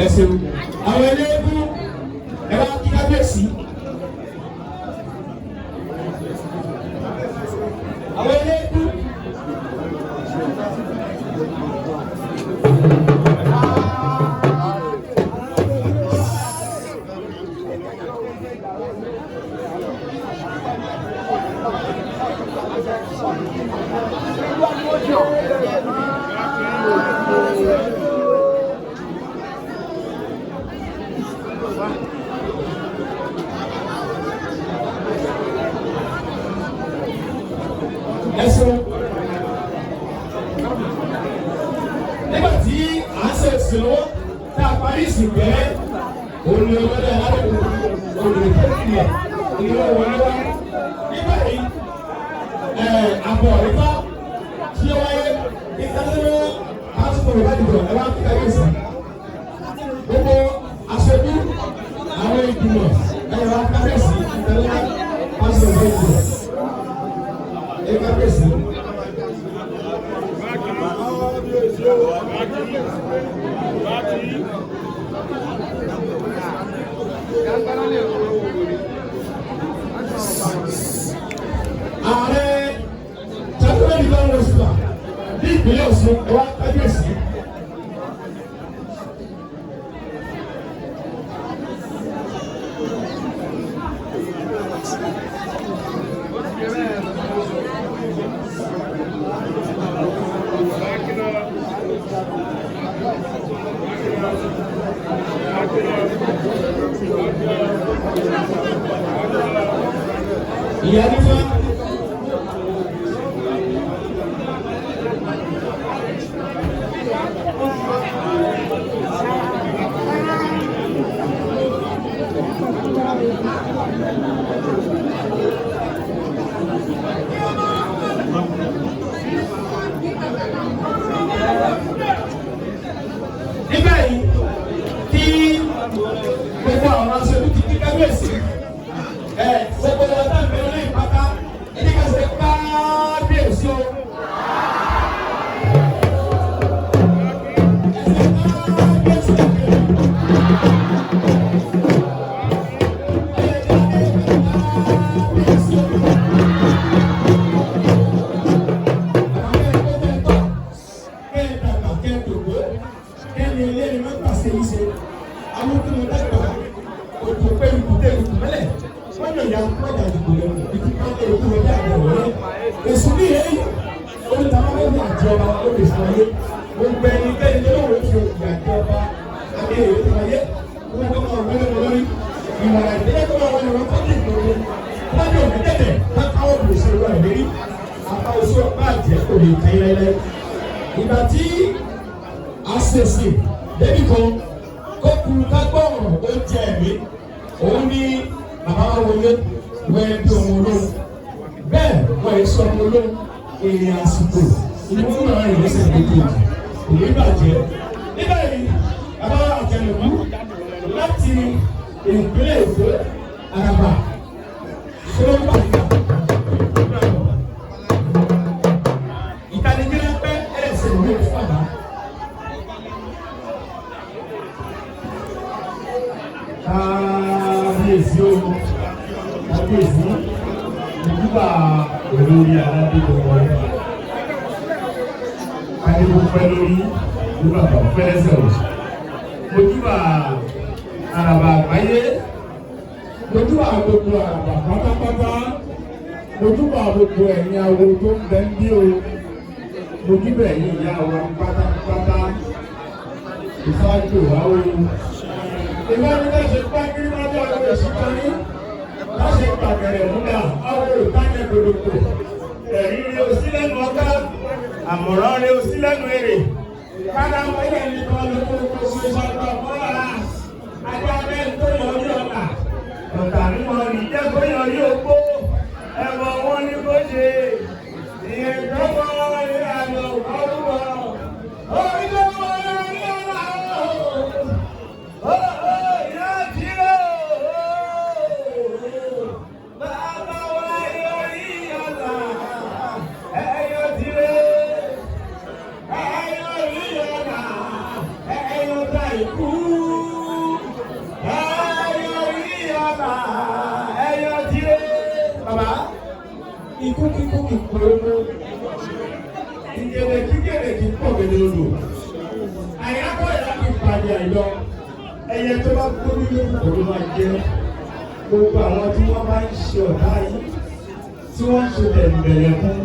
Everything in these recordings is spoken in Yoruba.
Ẹsẹ̀ àwọn ẹlẹ́gùn ẹ̀rọ kíkábíyèsí àwọn ẹlẹ́gùn. Nígbà tí à ń ṣe ìsìnwó tá a parí ìsìn bẹ́ẹ̀ olùwọlé aládùúgbò olùdókòwò ìlú wọlé wá nígbà yìí àbọ̀ ìfá tí ó wáyé ìtàlẹ́wọ́ àsìkò ìbádìbò ẹ̀rọ àkíkàyèsí gbogbo aṣojú àwọn ìgbìmọ̀ ẹ̀rọ àkíkàyèsí ìtàlẹ́wọ́ àsìkò ìbádìbò ìkàyèsí. Ààrẹ Tẹ́lifíwọ́n ìlú ọ̀rọ̀ ìṣúná ní ìpínlẹ̀ Ọ̀ṣun ẹ̀wá kábíyèsí. Ìyá nípa nígbà yìí tí gbogbo àwọn aṣojú ti kí kábíyèsí gbogbo ọ̀tá ìbẹ̀rẹ̀ lẹ́yìn pátá ẹni ká ṣe kábíyèsí o. Èsù ní èyí olùtàwọn ọmọ àjọba olùsọyé gbogbo ẹnikẹ́ni tó lóun fi òkè àjọba àti èrè tó wáyé gbogbo ọmọ ọ̀gbẹ́ni lórí ìmọ̀ràn ìdílé tó wà wọlé wọn fọ́tì ìgbòho lábẹ́ òkè tẹ̀tẹ̀ káwọn olùsọ̀rọ̀ wà lérí apá oṣù ọ̀pá àjẹ́ kò lè kẹ́ lẹ́lẹ́. Ìgbà tí a ṣèṣe débi kan kó kuru ká gbọ́ ọ̀rọ̀ ó jẹ ẹ̀mí òun ní bàbá wa wọlé wẹ́ẹ́ bí òun olóhùn bẹ́ẹ̀ wọ́n yẹ sọ ọmọ olóhùn èèyàn àsìkò ìmúlò náà ìgbésẹ̀ méjèèjì òye bàjẹ́. Nígbà yìí bàbá wa àjẹlẹ̀kú láti ìpínlẹ̀ Èkó Àràbà ṣọlọ́pàá ìtànìjìnlẹ̀ pẹ́ ẹ̀sẹ̀ ìwé ìfọ̀dà. Kábíyèsí o, kábíyèsí ìdúbà olórí aládùúgbò wọn. Adébó pẹ́ lórí ìdúbà kan pẹ́lẹ́sẹ̀ o. Ojúbà Àràbà àgbáyé. ojúbà gbogbo àràbà pátápátá ojúbà gbogbo ẹ̀yin awo tó ń bẹ ń bí o ojúbà ẹ̀yin ìyá wa pátápátá ìfáàjò àwọn ìbánilẹ̀ ṣe pákírí májá àwọn ìṣúná ní láṣẹ pàgẹ̀rẹ̀ múlá àwọn ìtàkẹ́ gbogbo ẹ̀yìn rí o sí lẹ́nu ọgá àmọ̀ràn rí o sí lẹ́nu èrè kára mọ́lẹ̀ nìkan ló kó kó sí ìṣàkóso mọ́lára ajá bẹ́ẹ̀ tó yọrí ọ̀tà ọ̀tà ní wọn rí jẹ́ kó yọrí ogbó ẹ̀wọ̀n wọn ní kó ṣe ìyẹn tó wọ́n rí àlọ́ ọ̀rùwọ̀ orílẹ̀ wọn rí ọ̀la ìyá tí ó bàbá wa yọrí ọ̀la ẹ̀yọ́ tí ó ẹ̀yọ́ rí ọ̀la ẹ̀yọ́ tá ìkú ẹ̀yọ́ rí ọ̀la ẹ̀yọ́ tí ó bàbá ikú kíkú kíkú lóko ìjẹ̀lẹ̀ kíkẹ̀lẹ̀ kí pọ̀ gẹ́gẹ́ lódò àyàkọ́ ìyá kí pàdé àìlọ ẹyẹ tó bá kó nílé òru máa jẹ gbogbo àwọn tí wọ́n bá ń ṣe ọ̀tá yìí tí wọ́n ń ṣe bẹ̀rẹ̀ fún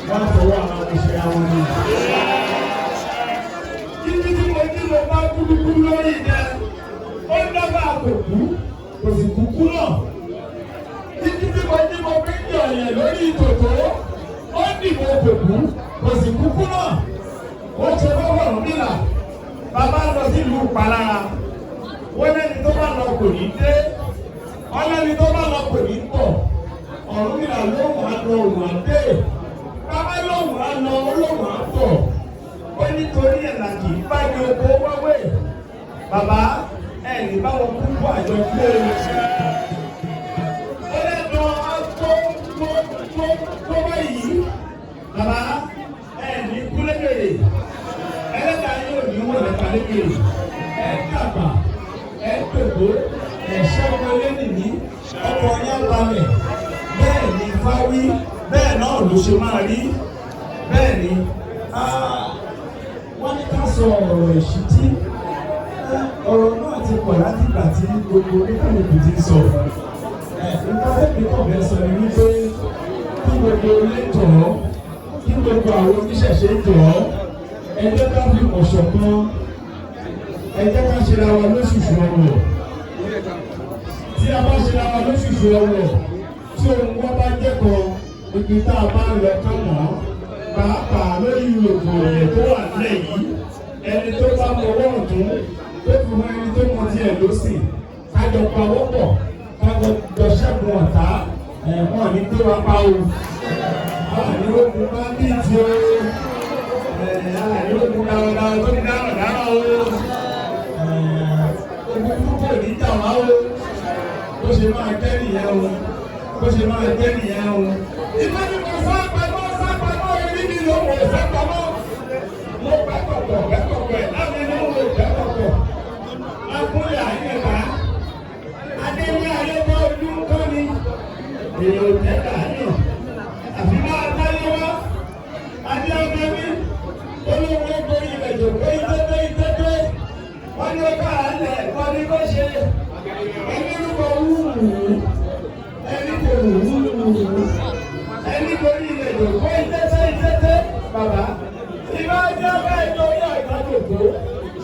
wọ́n fọwọ́ àwọn òṣèré àwọn ní. títí tí mo ní mo bá kúrúkúrú lórí ìjẹ ó dábàá kò kú kò sì kúkú náà. títí tí mo ní mo fi ń jẹ ọ̀yẹ̀ lórí ìtòtò ó dìbò kò kú kò sì kúkú náà. ó ṣe fọwọ́ nílà bàbá lọ sílùú Ìpalára wọ́n lẹ́ni tó bá lọ kò ní dé ọlẹ́ni tó bá lọ kò ní pọ̀ Ọ̀rúnmìlà lóhùn àlọ́ òun àdé bàbá lóhùn àlọ́ olóhùn àtọ̀ ó nítorí ẹ̀là kì í bá ní oko wáwé bàbá ẹ̀ní báwọn kúkú àjọ pé ó lẹ́nu tó báyìí bàbá ẹ̀ní kúlẹ́gbẹ̀rẹ̀ ẹlẹ́dàá yóò ní wọ́n lẹ́ka lẹ́gbẹ̀rẹ̀ ẹ̀ẹ́dàgbà ẹ̀ẹ́dòdó ẹ̀ṣẹ́ ọmọ ẹlẹ́nìí ọkọ̀ ọ̀yá balẹ̀ bẹ́ẹ̀ ni fáwí bẹ́ẹ̀ náà ló ṣe máa rí bẹ́ẹ̀ ni wọ́n ní ká sọ ọ̀rọ̀ ìṣítí ọ̀rọ̀ náà ti pọ̀ láti ìgbà tí gbogbo oníkàlùkù ti sọ nǹkan tẹ́lẹ̀ kọ̀ bẹ́ẹ̀ sọ ni wípé kí gbogbo ilé tọ̀ ọ́ kí gbogbo àwọn oníṣẹ̀ṣe tọ̀ ọ́ ẹ jẹ́ ká fi ọ̀ṣọ̀ kan ẹ jẹ́ ká ṣe ra wa lóṣùṣù ọwọ́ tí a bá ṣe ra wa lóṣùṣù ọwọ́ tí ohun wọn bá jẹ́kọ̀ọ́ ibi tá a bá ń lọ kánà pàápàá lórí ìlòkò ọ̀yẹ̀ tó wà nílẹ̀ yìí ẹni tó bá mọwọ́ ọ̀tún tó fi mọ ẹni tó mọ tiẹ̀ lọ́sìn kájọ pawọ́pọ̀ kájọ ṣẹ́gun ọ̀tá wọn ní pé wá pa o àwọn ní ogun bá bí ti o àwọn ní ogun dáradára tó ní dáradára o ogun púpọ̀ ní ìjà wá o bó ṣe máa jẹ́ nìyẹn o bó ṣe máa jẹ́ nìyẹn o. ìbáni kò sápamọ́ ẹni mi ló wọ̀ sápamọ́ mo gbẹ́kọ̀kọ̀ ẹ̀ láti inú mo gbẹ́kọ̀kọ̀ akúnlẹ̀ àyẹ̀ká adéwé ayébá ojú kọ́ ni èèyàn tẹ́lẹ̀ àyàn àfi máa táyé wá adé ọgbẹ́ mi olówó borí ilẹ̀ jòkó ìtẹ́tẹ́ wọ́n ní ó bá àlẹ̀ wọ́n ní kó ṣe ẹni rúbọ wúwú ẹni kò wúwú ẹni borí ilẹ̀ jòkó ìtẹ́tẹ́ bàbá ìbá jẹ́ ọgbà ìtọ́jú àgbàjòkó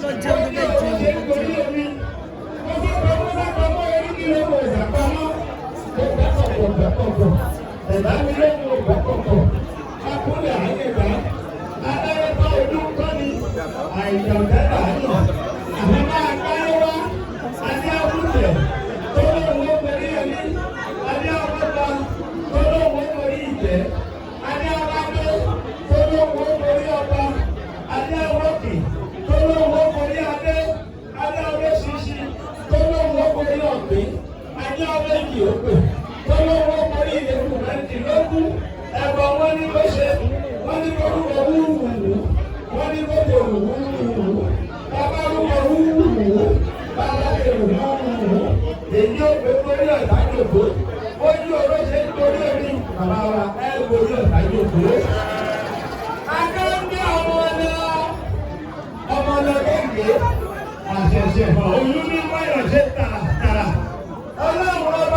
lọ́jọ́ méje nítorí omi mo sábàmọ́ orí mi ló wọ ìsàpamọ́ mo gbẹ́kọ̀kọ̀ ẹ̀dá mi ló wọ ìgbẹ́kọ̀kọ̀ akúnlẹ̀ àyẹ̀dá adáyẹ̀bá ojú kọ́ni àìjọ̀dẹ́dà yàn àmì máa káyé wá adé àwùjẹ tó lóun ó borí ẹni adé àwọ̀dá tó lóun ó borí ìjẹ́ adé àwọ̀dá tó lóun ó borí ọba adé àwọ̀kì tó lóun ó borí adé adé àwọ̀ṣíṣí tó lóun ó borí ọ̀gbìn adé àwọ̀kì òpè tó lóun ó borí ìlẹ̀kùn mẹ́rìndínlógún ẹ̀bọ̀ wọn ní kó ṣe wọ́n ní kó rúbọ wúwúwú wọ́n ní kó tòrò wúwúwú bàbá rúbọ wúwúwú bàbá tòrò wúwúwú èyí ò pé torí ọ̀tá jòkó ojú oró ṣe ń torí omi bàbá wa ẹ̀ borí ọ̀tá jòkó. akéwì ọmọ lọ́gẹ́gẹ́ àṣẹ̀ṣẹ̀ oyún ní wáyọ̀ ṣe tààrà ọlọ́run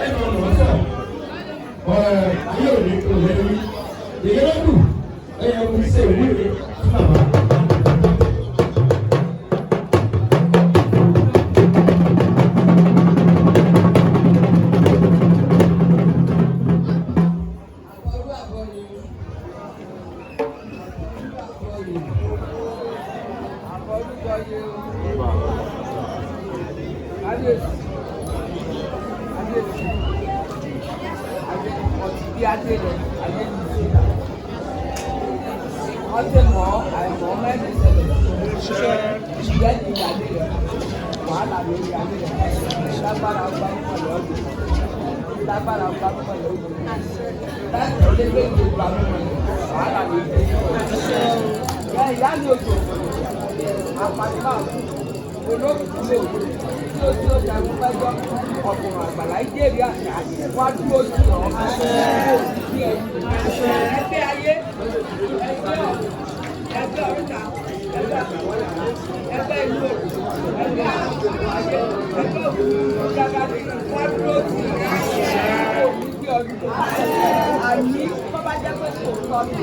ẹnu ọ̀nà sọ ayé òní kò lẹ́nu ìyẹ́lẹ́dù ẹ̀yẹ kò ṣe ìwúre fún bàbá. Ọtí mọ́ àìmọ́ mẹ́rin ṣẹlẹ̀ ìyá ìyá rẹ̀ wàhálà lórí ayé rẹ̀ lágbára ọgbà púpọ̀ lọ́dún lágbára ọgbà púpọ̀ lọ́dún láti ọdún méjì ọgbà púpọ̀ wàhálà lórí ayé rẹ̀ ìyá ní oṣù àpàtìmá olóòtú lè wò tí ó tí ó jagun pẹ́jọ́ ọ̀pọ̀rọ̀ àgbàlá ìjẹ́rìí àṣà wá dúró sí ọ̀ ẹgbẹ́ ayé ẹgbẹ́ ọ̀rúta ẹgbẹ́ àtàwọ́lá ẹgbẹ́ ìlú ẹgbẹ́ àtàwọ́lá ayé ẹgbẹ́ òkùnkùn jágádé wá dúró sí òní bí ọdún àní tó bá jẹ́ pé kò sọ ní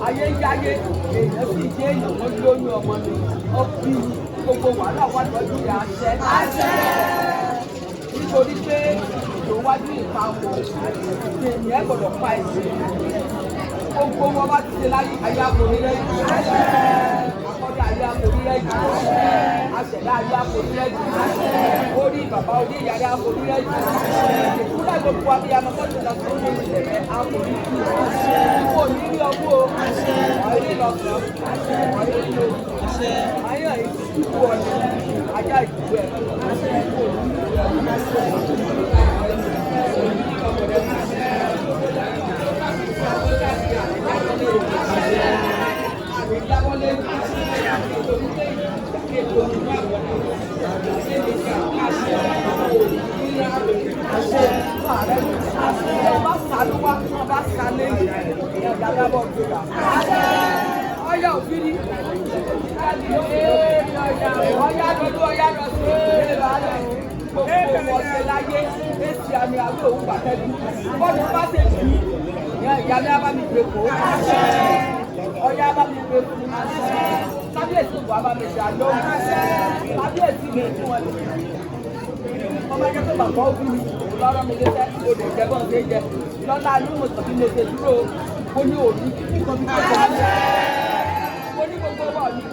ayé yáyé èèyàn sì jẹ́ èèyàn wọ́n lóyún ọmọ ní ọbí gbogbo wàhálà wà lọ́jọ́ ìyá àṣẹ nítorí pé ìwádìí ìpamọ́ ènìyàn gbọ́dọ̀ pa ẹ̀sìn gbogbo wọn bá ti ṣe láyé ayé àpòrílẹ̀ yìí àkọ́dá ayé àpòrílẹ̀ yìí àṣẹ̀dá ayé àpòrílẹ̀ yìí orí bàbá orí ìyá ayé àpòrílẹ̀ yìí ìkúlẹ̀ gbogbo abiyamọ tó ti lọ sí ilé ìṣẹ̀lẹ̀ àpòrílẹ̀ yìí kò ní rí ọgbó ọ̀rẹ́ lọ́sàn ọ̀rẹ́ ló ayé ìdìbò ọ̀nà ajá ìdìbò ẹ̀ kò ní ọyá òfìrí ọyá lọ́dún ọyá lọ́sùn gbogbo ọ̀sẹ̀ láyé èsì àmì àwọn òun pàtẹ́jú bọ́ọ̀lù bá ṣe jù ìyá mi á bá mi gbé kó ọyá bá mi gbé kó kábíyèsí kò á bá mi ṣe àlọ́ kábíyèsí mi fún ẹ ọmọ ẹgbẹ́ tó bàbá òbí mi lọ́rọ́ mi létẹ́ odò ìjẹ́bọ̀n ṣe jẹ lọ́la ní mo sọ bí mo ṣe dúró ó ní òní kíkọ́ bí kò tó ó ní gbogbo ọmọ mi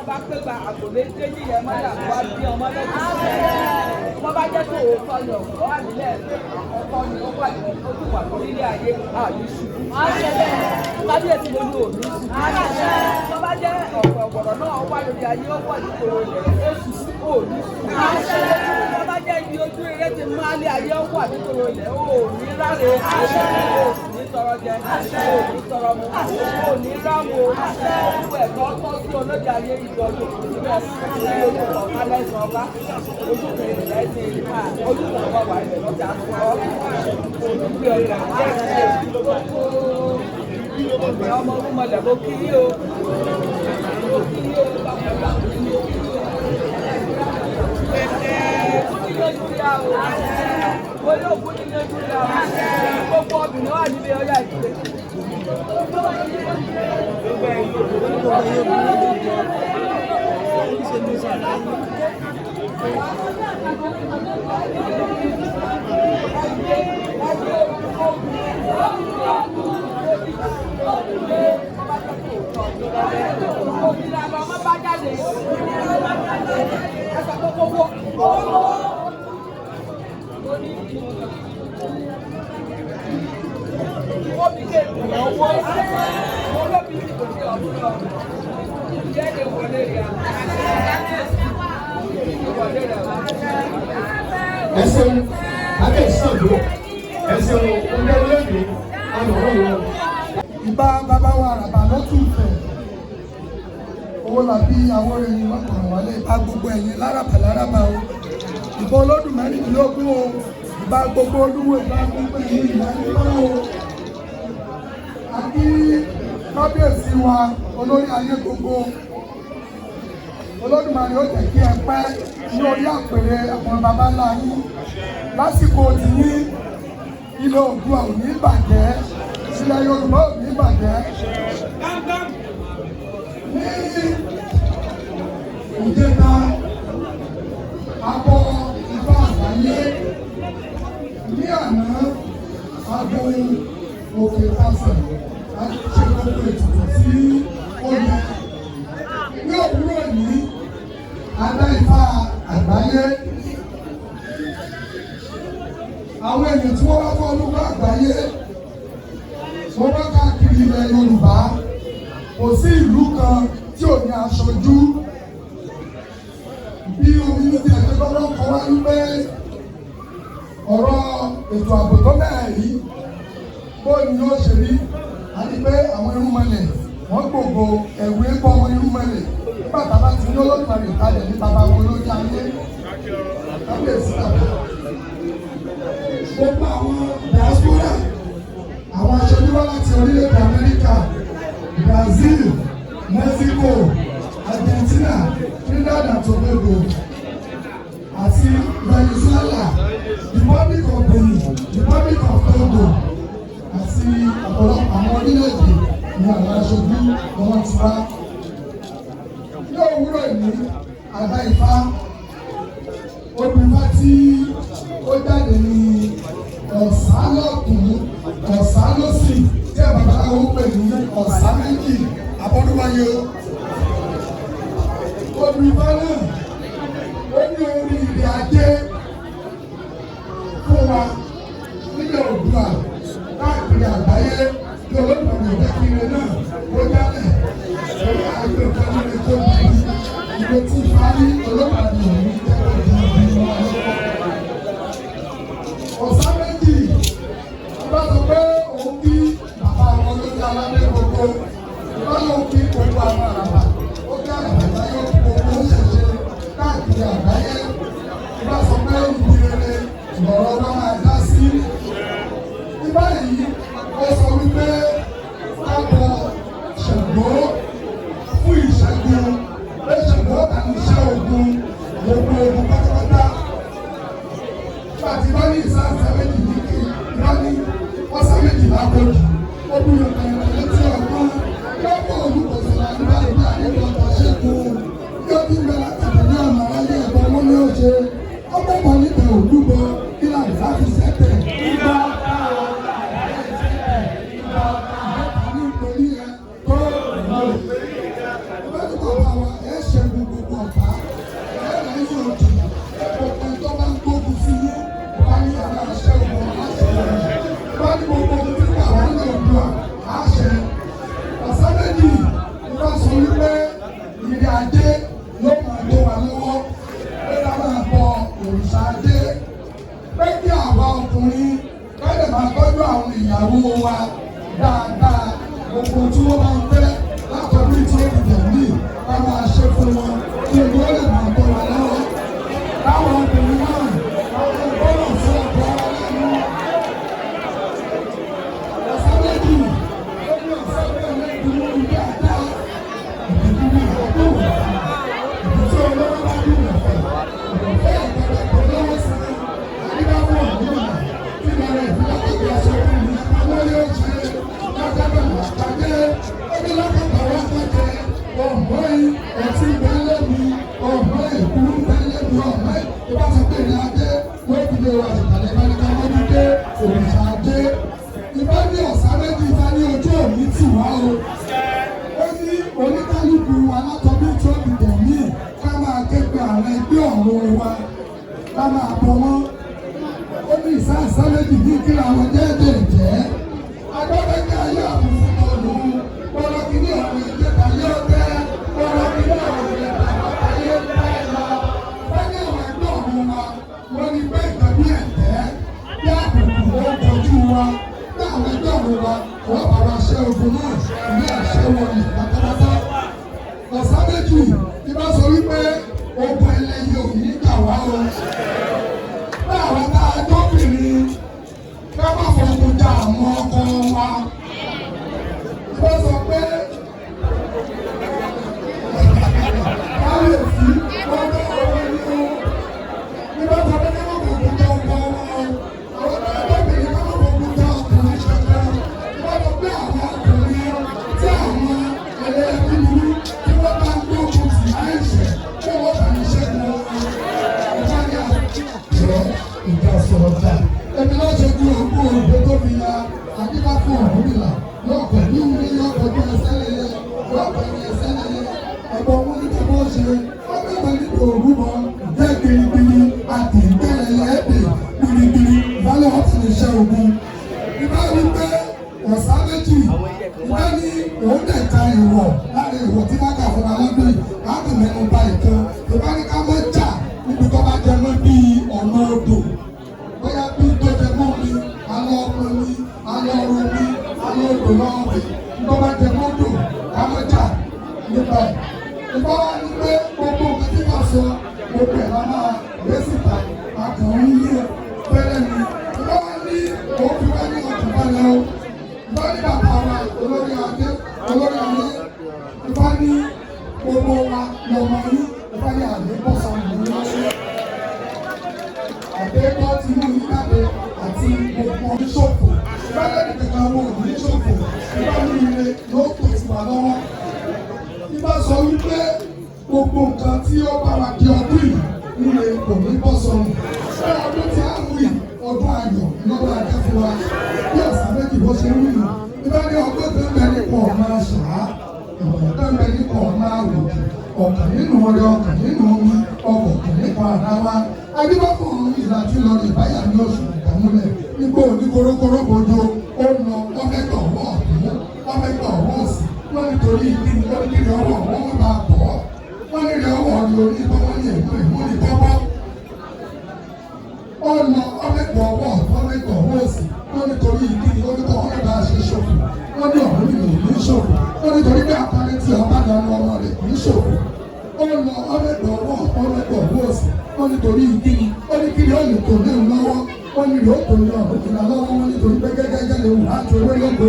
bá pé gba àgbòlé déjì yẹn mọ́lá wá bí ọmọ lẹ́yìn wọ́n bá jẹ́ tó o sọ yọ̀ ọ́ àdílẹ̀ ọkọ ni ó wà ní ojú wà lórí ilé ayé àyè ṣubú. kábíyèsí ló ní òní ṣubú. tó bá jẹ́ ọ̀pọ̀lọpọ̀ náà wà lórí ayé ó wà nípòrò ilẹ̀ èṣù òní ṣubú. tó bá jẹ́ ibi ojú eré ti máa lé ayé ó wà nípòrò ilẹ̀ òní ráre òní tọrọ jẹ òní tọrọ mu òní ráwo gbogbo ẹ̀kọ́ tó sí olóde ayé ìjọba ìbílẹ̀ ní ojú ọ̀kálẹ̀ ìṣọ̀ba ojú kẹrin lẹ́sìn ojú kẹrin wà ilẹ̀ lọ́jà sọ olùgbé ọ̀gá ọ̀gbìn ọmọ orúmọlẹ̀ mo kí yí o mo kí yí o bàbá olóògùn ní lójú ìyá o gbogbo obìnrin wà nílé ọyá ìdílé. ẹsẹ̀n abẹ́ ìsàndó ẹsẹ̀n ọ̀gbẹ́lẹ́gbẹ̀ ọ̀nàwọ̀wọ̀. ìbá bàbá wa àràbà lọ́tún ìfẹ́ owó làbí àwọn èèyàn mọ́kànlá wálé ìbá gbogbo ẹ̀yìn lárabà o ìbọn olódùn mẹ́rìndínlógún o ìbá gbogbo olúwo ìbá gbogbo ẹ̀yìn ìyáníkọ́ o àbí kábíyèsí wa olórí ayé gbogbo Olódùmarè ó jẹ́ kí ẹ pẹ́ ní orí àpèrè àwọn baba ńlá yín lásìkò tí ní ilẹ̀ Oòduà ò ní bàjẹ́ ilẹ̀ Yorùbá ò ní bàjẹ́. Ní ìjẹta abọ́ Ifá àgbáyé, ní àná abo òkè fásẹ̀ láti ṣe gbogbo ètùtù tí ó yẹ. Ní òwúrọ̀ yìí adá Ifá àgbáyé, àwọn èèyàn tí wọ́n wá fún ọdún àgbáyé wọ́n wá káàkiri ilẹ̀ Yorùbá, kò sí ìlú kan tí ò ní aṣojú. Bí omi ní ti ẹ̀jẹ̀ lọ́wọ́ kan wá wípé ọ̀rọ̀ ètò ààbò tó bẹ̀rẹ̀ yìí bó ni yóò ṣe rí, àti pé àwọn irúnmọlẹ̀ wọ́n gbogbo ẹ̀rù epo ọmọ irúnmọlẹ̀ nígbà tábà tí ní Olódùmarè kalẹ̀ ní bàbá wọn lórí ayé kábíyèsí bàbá. Gbogbo àwọn diaspora, àwọn aṣojú wá láti orílẹ̀-èdè Amẹ́ríkà, Brazil, Mexico, Argentina, Trinidad and Tobago àti Venezuela, Republic of Benin, Republic of Togo àti ọ̀pọ̀lọpọ̀ àwọn orílẹ̀-èdè ní àwọn aṣojú wọn ti wá. Ní òwúrọ̀ ìlú àgbá Ifá, obìnrin tí ó jáde ní ọ̀sán lọ́kùn ọ̀sán lọ́sì tí ẹ̀ bàbá àwọn pè ní ọ̀sán méjì abọ́dúnwáyé. Obìnrin náà ó ní orí ilẹ̀ ajé fún wa nílẹ̀ Oòduà káàkiri àgbáyé ní Olódùmarè ìjẹ́kiri náà ó jálẹ̀ lórí àgbẹ̀ ìfẹ́lẹ́lẹ́ tó bí ìgbé tí parí Olódùmarè òní jẹ́kọ̀ọ́ di ibi wọn lọ́wọ́. Ọ̀sán méjì bá sọ pé òun bí bàbá wọn ló dá aládé gbogbo, bá lóun bí gbogbo àwọn àràbà ó dá àràbà láyé gbogbo ó ṣẹ̀ṣẹ̀ káàkiri àgbáyé. Bá sọ pé ibi rere ìrọ̀rọ̀ bá máa dá sí. Ní báyìí ó sọ wípé ká bọ Ṣàngó fún ìṣẹ́gun, pé Ṣàngó bá ní iṣẹ́ ogun gbogbo ogun pátápátá. Láti bá ní ìsáǹsá méjì ní kí wọ́n ní ọ̀sán méjì lágbójú, ó dúró kẹrin létí ọgbọ́n lọ́pọ̀ olùkọ́sọ̀rọ̀ nígbà ìgbà nígbà ọ̀tọ̀ ṣẹ́gun yóò ti ń bẹ láti tẹ̀lé ọ̀nà ayé ẹ̀gbọ́n wọn ní òṣè ọgbọ́n kan níbẹ̀ òdúbọ kí láti láti sẹ́tẹ̀. Ìgbà táwọn àyà ìṣẹ̀lẹ̀ ìgbà táwọn nítorí ẹ tó ìlú. Bẹ́ẹ̀ni bàbá wa ẹ̀ ṣẹ́gun gbogbo ọ̀tá, ẹ̀ lẹ́yìn òdì, gbogbo tó bá ń gbógun sí yín, wọ́n ní àwọn àṣẹ òun láṣẹ rẹ̀. Wọ́n ní gbogbo tí àwọn ní Oòduà àṣẹ. Ọ̀sán méjì ìgbà sọ wípé ìrìn àjé yóò máa gbé wa lọ́wọ́, pé ká máa bọ òrìṣà ajé, pé kí àwa ọkùnrin ká lè máa tọ́jú àwọn ìyàwó wa dáadáa, gbogbo tí wọ́n máa ń fẹ́ látọ̀dún tí ó ti tẹ̀lé ká máa ṣe fún wọn kí ebi ó lè máa tọ́ wa lọ́wọ́. Táwọn obìnrin náà àwọn ìgbọ́nà sí ọ̀pọ̀ ara lẹ́nu. Ọ̀sán méjì ó ní ọ̀sán méjì ní ibi àdá ìdíjú ní ọdún ìdíjú olówó bá dùn ẹ̀fẹ̀ ìdọ̀fẹ́ àgbàlagbà lọ́wọ́ sí àdídáwọ̀ àdúrà tí bẹ̀rẹ̀ ìfúnlákọ̀ọ́ aṣọ ìlú àwọn yóò ṣe lágbàgbà àgbàjẹ́ ẹbí lágbàgbà wọn gbàjẹ́ ọ̀hún ẹtí bẹ́lẹ̀ mi ọ̀hún ìkúrú bẹ́lẹ̀ mi ọ̀hún ìbáṣepọ̀ ìrìn ajé wọ́n fi lè wà ìkàlẹ̀ ìbánika wọ́n ti dé òrìṣà ajé. Ìbá ní ọ̀sán méjì ìbá ní ojú òní tì wá o. Ó ní oníkálukú alátọ́bí tí ó ti tẹ̀ mí ká máa ké pe àwọn ẹgbẹ́ ọ̀run wa ká máa bọ̀ wọ́n. Ó ní ìsáǹsá méjì bí kí làwọn jẹ́jẹ́ jẹ́. Agbọ́dọ̀ ní ayé àbùsùn ọ̀dùn kọ́lọ́ kí ní ọ̀rọ̀ ìjẹ́ ayé ọ̀tẹ́ kọ́lọ́ kí ní ọ̀rọ̀ ìjẹ́ ayé bẹ́ẹ̀ lọ. Wọ́n ní àwọn ẹgbẹ́ ọ̀run wa wọ́n ní pé ìtọ́jú ẹ̀tẹ́ bí àbùkù ó tọ́jú wa bí àwọn ẹgbẹ́ ọ̀run wa wọ́n bá wa ṣe ogun náà ní àṣẹ wọn ní pátápátá. Ọ̀sán méjì tí bá sọ wípé ogun ẹlẹ́yìí ò ní kà wá o. Bí àwọn tá a dọ́bìnrin ká má fọwọ́ ja àwọn ọkọ wa. Wọ́n sọ pé káyọ̀sí ìjà sọ̀rọ̀ jà. Èmi náà ṣe kí òkú òde tó fi ya àdíbá fún Ọ̀rúnmìlà lọ́kọ̀ ní orí lọ́kọ̀ bí ẹsẹ̀ lẹ́yẹ lọ́kọ̀ ní ẹsẹ̀ lẹ́yẹ. Ẹ̀gbọ́n wọn ní tẹ́wọ́ ṣe ọgbẹ́ wọn ní òrùbọ jẹ́ gbirigbiri àti ìgbẹ́rẹ̀lẹ̀ ẹ̀dẹ̀ gbirigbiri ìbálẹ̀ ọ̀tún iṣẹ́ ogun. Ìbá wí pé ọ̀sán méjì ìbá ní òun dẹ̀ ta ìwọ̀ láàrin ìwọ̀ tí wọ́n kà fún wa lọ́dún yìí láti mẹ́nu bà ìkan. Ìbá ní ká mọ́ jà níbi tó bá jẹ mọ́ bí ọ̀nà odò. Bóyá bí tó jẹ mọ́ mi, alọ́ ọkọ mi, alọ́ ọrọ̀ mi, alọ́ odò lọ́wọ́ mi. Tó bá jẹ mọ́ odò, ká mọ́ jà nípa ẹ̀. Ìbá wá ní pé gbogbo nǹkan tí wọ́n sọ gbogbo ẹ̀ máa gbé síta àkànwé yíyẹ fẹ́rẹ́ ni. Ìbá wá ní òun fi wá ní ọkàn balẹ̀ o. Ìbá ní bàbá wa olórí adé ìbá ní gbogbo wa lọ́mọ yín ìbá ní àlè bọ́sàn ìlú lọ́sẹ̀. Àdéhùn tí mú yín jáde àti gbogbo oníṣòfò. Ìbá lẹ́nu kankan wo oníṣòfò. Ìbá ní ire yóò tó ti wà lọ́wọ́. Ìbá sọ wípé gbogbo nǹkan tí ó bá wa di ọdún yìí nílé kò ní bọ́ sọnù. Ṣé ọdún tí a ń wí ọdún ayọ̀ lọ́dún ajá fún wa? Bí ọ̀sán méjì bó ṣe ń wí nù. Ìbá ní ọgbọ́n tó ń bẹ nípa ọ̀ma ṣàá, ìwọ̀n tó ń bẹ nípa ọ̀ma àwò, ọ̀kàn nínú ọrẹ ọkàn nínú omi, ọkàn nípa àrá wa. Adébáfọ̀ ọ̀run ìlà tí lọ rí ìbáyà ní oṣù ìdámúlẹ̀. Nígbà òní korokoro bojo, ó lọ ọmẹgbà ọwọ́ ọ̀tún, ọmẹgbà ọwọ́ òsì. Wọ́n nítorí ìdíni wọ́n nítorí ọwọ́ wọn bá bọ̀ ọ́. Wọ́n nílé ọwọ́ rí orí bọ́ wọ́n ní èmú ìmúni bọ́bọ́. Ó lọ ọmẹgbà ọwọ́ ọ̀tún, ọmẹgbà ọwọ́ òsì. Wọ́n nítorí ìdíni wọ́n nítorí ọwọ́ bá ṣe ṣòfò. Wọ́n ní ọ̀run ìlú ní ṣòfò. Wọ́n nítorí pé àpárẹ́ tí ọba dánú ọmọ rẹ̀ ní ṣòfò. Ó lọ ọmẹgbà ọwọ́ ọ̀tún, ọmẹgbà ọwọ́ òsì. Wọ́n nítorí ìdíni ó ní kí ni ó lè tò ní ìlú lọ́wọ́. Wọ́n ní ìlú tó ní ọ̀run ìlú lọ́wọ́. Wọ́n nítorí pé gẹ́gẹ́ lè wù láti ewé lógo.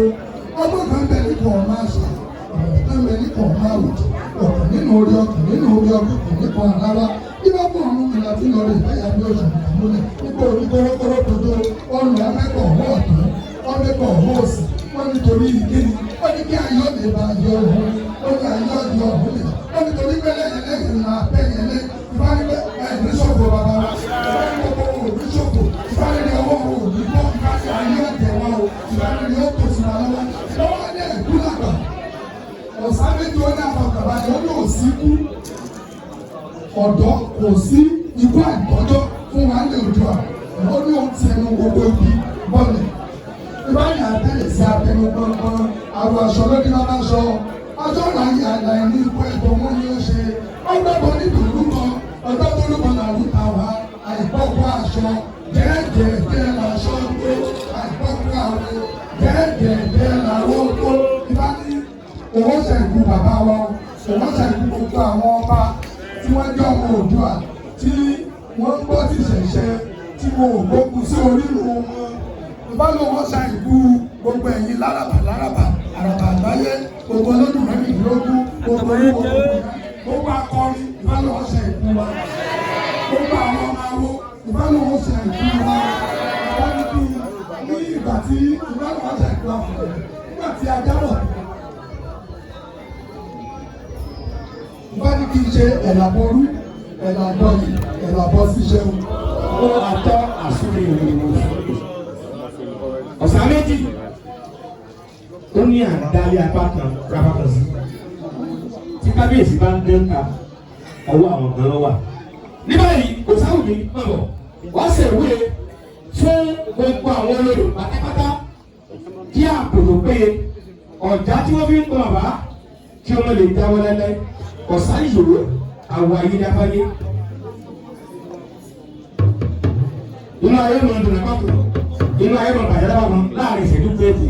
Ọgbọ́n kan bẹ nípa ọ̀ma àṣà, ọ̀rọ̀ kan bẹ nípa ọ̀ma àwùjọ, ọ̀kan nínú orí ọkàn nínú orí ọkàn nípa ọ̀nàrà. Bí wọ́n mú ọ̀run ìlà tí lọ rí ìbáyà ní oṣù ìdàmúlẹ̀ nípa orí kọ́rọ́kọ́rọ́ dodo ọ̀nà ọmẹ́kọ̀ ọ̀wọ́ ọ̀tún ọmẹ́kọ̀ ọ̀wọ́ òsì. Wọ́n nítorí ìkíni ó ní kí ayọ́ lè bá ayọ́ ọ̀hún ó ní ayọ́ di ọ̀hún lè ó nítorí pé lẹ́yìn náà pẹ́yẹlé ìbánipẹ́ ẹ̀ẹ́dẹ́sọ̀fọ̀ bàbá wa ìbánipẹ́ òbíṣọ̀fọ̀ ìbánipẹ́ ọwọ́ òbí bọ́ ìbánipẹ́ ayé ọ̀tẹ̀ wa o ìbánipẹ́ ó tòṣì wà lọ́wọ́ lọ́wọ́ ní ẹ̀kú làgbà ọ̀sán méjì ó ní àfọ̀kàbà yẹn ó ní òsì kú ọ̀dọ́ kò sí ikú àìtọ́jọ́ fún wa ní òjò à ó ní ohun ti ẹnu gbogbo ibi bọ́ọ̀lẹ̀ ìbáyìí àtẹ̀lẹ̀ sí abẹnú gbọ̀ngbọ̀n àwọn aṣọ lórí bàbá aṣọ ọjọ́ láyé àlàyé ní ikú ẹ̀tọ́ wọn ni ó ṣe ọgbẹ́bọ níbi olúkọ ọjọ́ tó lúkọ làwùtà wá àìpọ́pọ́ aṣọ jẹ́ẹ̀jẹ̀ẹ̀jẹ̀ làṣọ tó àìpọ́pọ́ àwọ̀ jẹ́ẹ̀jẹ̀ẹ̀jẹ̀ làwọ̀ tó ìbá ní owó ṣẹ̀kú bàbá wa owó ṣẹ̀kú gbogbo àwọn ọba tí wọ́n jẹ́ ọmọ Oòduà tí wọ́n gbọ́ ti ṣẹ̀ṣẹ̀ tí wọn ò gbógun sí orírun wọn. Ìbálòwọ́ ṣàìkú gbogbo ẹ̀yin lárabà àràbà àgbáyé gbogbo ọlọ́dún mẹ́rìndínlógún gbogbo olúwo gbogbo akọrin ìbálòwọ́ ṣàìkú wa. Gbogbo àwọn ọmọ awo ìbálòwọ́ ṣàìkú wa. Ní ìgbà tí ìbálòwọ́ ṣàìkú wa fún ẹ̀ nígbà tí a jábọ̀. Ìbá ní kí n ṣe ẹ̀làbọ̀rú ẹ̀làbọ̀yì ẹ̀làbọ̀ síṣẹ́ o. Ó atọ́ àsúnlé ìrìnwó. Ọ̀sán méjì ó ní àdálé apá kan rábà kan sí. Tí kábíyèsí bá ń dé ń ta ọwọ́ àwọn kan lọ́wọ́. Ní báyìí kò sáwùmí pọ̀bọ̀ wọ́n ṣèwé fún gbogbo àwọn olóró pátápátá kí àpòlò péye ọ̀já tí wọ́n fi ń pọ̀ bàbá kí ọmọ lè jáwọ́ lẹ́lẹ́ ọ̀sán ìṣòro àwọ̀ ayédáfáyé. Inú ayé mọ̀ ndùnà pàtó, inú ayé mọ̀ bàjẹ́ lábàá kan láàrin ìṣẹ́jú péèfì.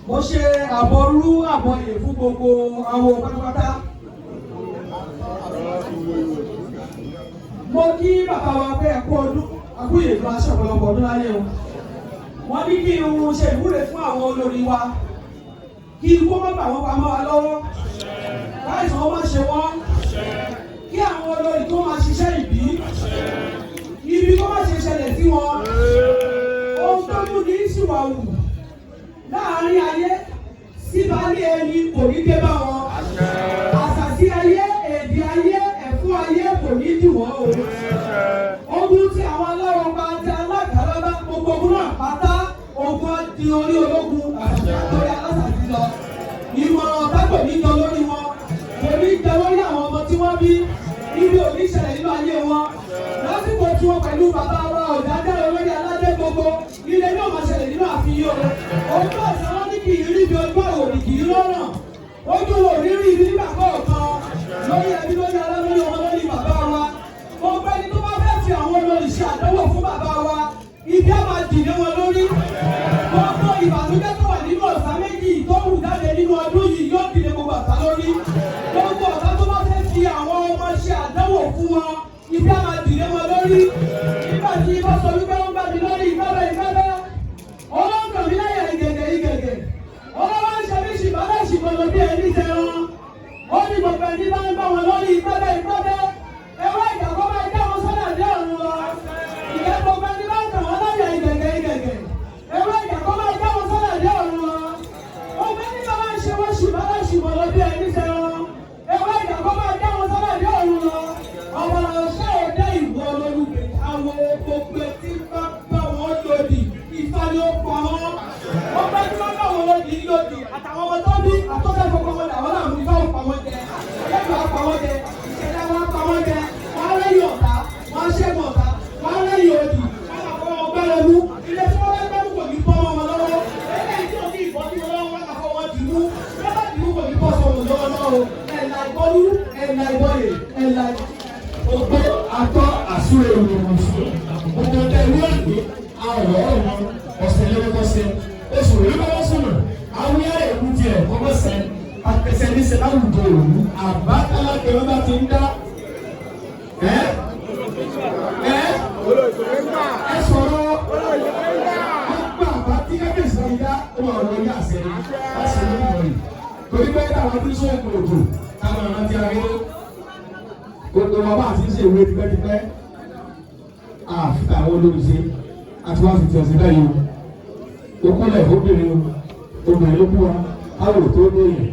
Mo ṣe àbọ̀rú àbọ̀yè fún gbogbo àwọn pátápátá. Mo kí bàbá wa pé ẹ̀kọ́ ọdún àkúyè ìlú aṣọ ọ̀pọ̀lọpọ̀ ọdún láyé o. Wọ́n ní kí n ṣe ìwúre fún àwọn olórí wa kí ikú má bà wọ́n pamọ́ wa lọ́wọ́ láìsàn wọ́n má ṣe wọ́n kí àwọn olórí tó máa ṣiṣẹ́ ìbí ibi tó má ṣe ṣẹlẹ̀ sí wọn ohun tó mú ní ìṣìwàwù láàárín ayé síbẹ̀. ní ẹni kò ní dé bá wọn. Àṣàsí ayé, èdè ayé, ẹ̀fún ayé kò ní dì wọ́n o. Ogun tí àwọn aláwọ̀ bá ti alágbàlábá gbogbo ogun náà pátá ogun di orí ológun àti lórí alásàsí lọ. Ìmọ̀ràn ọ̀tá kò ní jọ lórí wọn, kò ní jẹ lórí àwọn ọmọ tí wọ́n bí. Ibi ò ní ṣẹlẹ̀ nínú ayé wọn. Lásìkò tí wọ́n pẹ̀lú bàbá wa Ọ̀jájá olórí aládé gbogbo, ilé yóò máa ṣẹlẹ̀ nínú àfihàn o. Ojú ọ̀sán wọn ní kì í rí ibi ojú àwòrì kì í lọ́nà. Ojú wo rí rí ibi nígbà kọ̀ọ̀kan lórí ẹbí lórí alá lórí ọmọ lórí bàbá wa. Gbogbo ẹni tó bá fẹ́ fi àwọn olórí ṣe àdánwò fún bàbá wa, ibi á máa dìde wọn lórí. Gbogbo ìbànújẹ́ tó wà nínú ọ̀sán méjì tó wù jáde nínú ọdún yìí yóò dìde gbogbo ọ̀tá lórí. Gbogbo ọ̀tá tó bá fẹ́ fi àwọn ọmọ ṣe àdánwò fún wọn, ibi á máa dìde wọn lórí. Nígbà tí ibà sọ wípé ó ń gbà mí lórí ìfẹ́fẹ́, ọlọ́run mi láyà ìgẹ̀gẹ̀. Ọlọ́wọ́ ń ṣe mí ṣìbálẹ̀ ìṣìbọ̀lọ̀ bí ẹni jẹun. Ó ní gbogbo ẹni bá ń bá wọn lórí ìfẹ́fẹ́. Ewé ìjàkọ́ máa jẹ́ wọn sọ́dà dé ọ̀run lọ. Ìyẹn gbogbo ẹni bá ń tàn wọ́n láyà ìgẹ̀gẹ̀. Ewé ìjàkọ́ máa jẹ́ wọn sọ́dà dé ọ̀run lọ. Gbogbo ẹni bá máa ń ṣe wọ́n ṣìbálẹ̀ ìṣìbọ̀lọ̀ bí ẹni jẹun. Ewé ìjàkọ́ máa jẹ́ wọn sọ́dà dé ọ̀run lọ. Ọ̀pọ̀ ọ̀ṣẹ́ òde ìwọ lórúkẹ àwọn gbogbo tí bá wọn lòdì Ifá ni ó pa wọn. Wọ́n bá tí wọ́n bá wọn lòdì àtàwọn ọmọ tó bí àtọ́jà gbogbo wọn làwọn làwọn Ifá ò pa wọn jẹ. Ẹgbẹ́ wa pa wọn jẹ, ìṣẹ̀dá wọn pa wọn jẹ. Wọ́n á lẹ́yìn ọ̀tá, wọ́n á ṣẹ́gun ọ̀tá, wọ́n á lẹ́yìn òdì. Wọ́n á fọwọ́ gbẹ́rẹ́ mú. Ilé tí wọ́n bá gbẹ́rù kò ní bọ́ wọn lọ́wọ́. Ẹgbẹ́ tí ò ní ìbọn tí wọ́n wọ́n kà fọwọ́ dì mú. Lọ́wọ́ dì mú kò ní bọ́ sọ̀rọ̀ lọ́wọ́ lọ́wọ́. Ẹ̀là ìbọlú, ẹ̀là ìbọyè, ẹ̀là Gbogbo atọ́ àsúrò ìròyìn sí. Gbogbo ọdẹ ìwé àgbẹ̀ àwọ̀ ọ̀rọ̀ ọ̀sẹ̀ lẹ́wọ́kọ́sẹ̀. Oṣù rẹ̀ lọ́wọ́ sọ̀rọ̀. Àwọn yàrá ìlú tiẹ̀ kọ́kọ́sẹ̀. Akẹsẹ̀ ní sẹ́ láwùjọ òru. Àbá tálákẹ́ wọn bá ti ń dá. Ẹ sọ̀rọ̀. Gbogbo àbá tí kábíyèsí náà dá ó wà lórí àṣẹ rẹ̀. Àṣẹ rẹ̀ lórí. Torí pé àwọn tí ń sọ òkú òjò táwọn ọ̀nà ti ara yẹn. Gbogbo ọba àti ṣe ìwé tipẹ́tipẹ́ àfità àwọn olóòṣè àti wá fìtì ọ̀sẹ̀ báyìí o. Ó kúnlẹ̀ obìnrin ló kú wa, àwọn ò tó dé yìí.